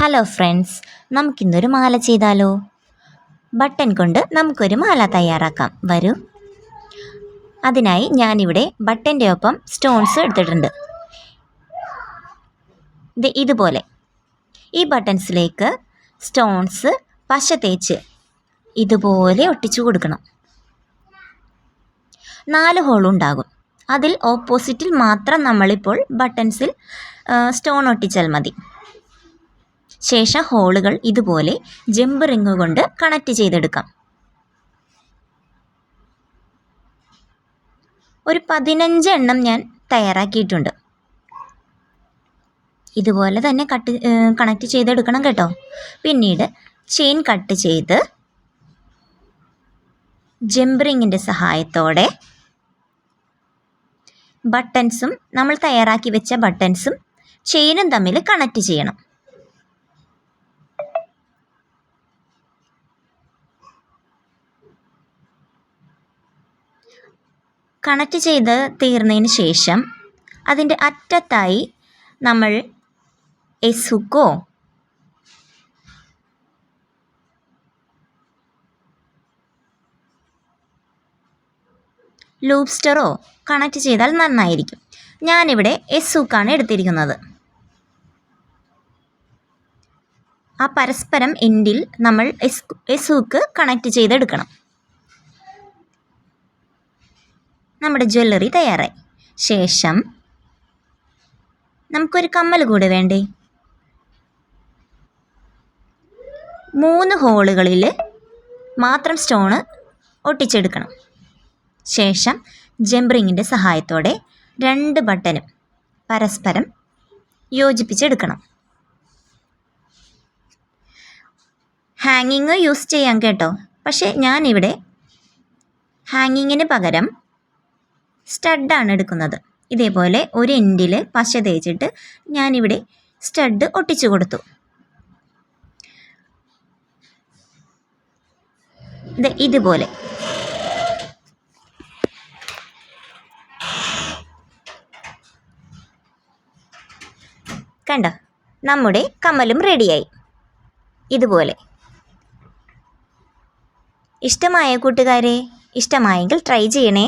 Hello friends, നമുക്കിന്നൊരു മാല ചെയ്താലോ? Button കൊണ്ട് നമുക്കൊരു മാല തയ്യാറാക്കാം. വരൂ. അതിനായി ഞാനിവിടെ ബട്ടൻ്റെ ഒപ്പം സ്റ്റോൺസ് എടുത്തിട്ടുണ്ട്. ഇതുപോലെ ഈ ബട്ടൺസിലേക്ക് സ്റ്റോൺസ് പശ തേച്ച് ഇതുപോലെ ഒട്ടിച്ചു കൊടുക്കണം. 4 ഹോളുണ്ടാകും. അതിൽ ഓപ്പോസിറ്റിൽ മാത്രം നമ്മളിപ്പോൾ ബട്ടൺസിൽ സ്റ്റോൺ ഒട്ടിച്ചാൽ മതി. ശേഷം ഹോളുകൾ ഇതുപോലെ ജമ്പ് റിങ് കൊണ്ട് കണക്റ്റ് ചെയ്തെടുക്കാം. ഒരു 15 എണ്ണം ഞാൻ തയ്യാറാക്കിയിട്ടുണ്ട്. ഇതുപോലെ തന്നെ കണക്റ്റ് ചെയ്തെടുക്കണം കേട്ടോ. പിന്നീട് ചെയിൻ കട്ട് ചെയ്ത് ജമ്പ് റിങ്ങിൻ്റെ സഹായത്തോടെ ബട്ടൺസും നമ്മൾ തയ്യാറാക്കി വെച്ച ബട്ടൺസും ചെയിനും തമ്മിൽ കണക്റ്റ് ചെയ്യണം. കണക്റ്റ് ചെയ്ത് തീർന്നതിന് ശേഷം അതിൻ്റെ അറ്റത്തായി നമ്മൾ ഹുക്കോ ലൂബ്സ്റ്ററോ കണക്റ്റ് ചെയ്താൽ നന്നായിരിക്കും. ഞാനിവിടെ ഹുക്കാണ് എടുത്തിരിക്കുന്നത്. ആ പരസ്പരം എൻഡിൽ നമ്മൾ ഹുക്ക് കണക്റ്റ് ചെയ്തെടുക്കണം. നമ്മുടെ ജ്വല്ലറി തയ്യാറായി. ശേഷം നമുക്കൊരു കമ്മൽ കൂടെ വേണ്ടേ? 3 ഹോളുകളിൽ മാത്രം സ്റ്റോണ് ഒട്ടിച്ചെടുക്കണം. ശേഷം ജമ്പ് റിങ്ങിൻ്റെ സഹായത്തോടെ 2 ബട്ടനും പരസ്പരം യോജിപ്പിച്ചെടുക്കണം. ഹാങ്ങിങ് യൂസ് ചെയ്യാം കേട്ടോ. പക്ഷേ ഞാനിവിടെ ഹാങ്ങിങ്ങിന് പകരം സ്റ്റഡാണ് എടുക്കുന്നത്. ഇതേപോലെ ഒരു എൻഡിൽ പശ തേച്ചിട്ട് ഞാനിവിടെ സ്റ്റഡ് ഒട്ടിച്ചു കൊടുത്തു. ഇതുപോലെ കണ്ടോ, നമ്മുടെ കമ്മലും റെഡിയായി. ഇതുപോലെ ഇഷ്ടമായ കൂട്ടുകാരെ, ഇഷ്ടമായെങ്കിൽ ട്രൈ ചെയ്യണേ.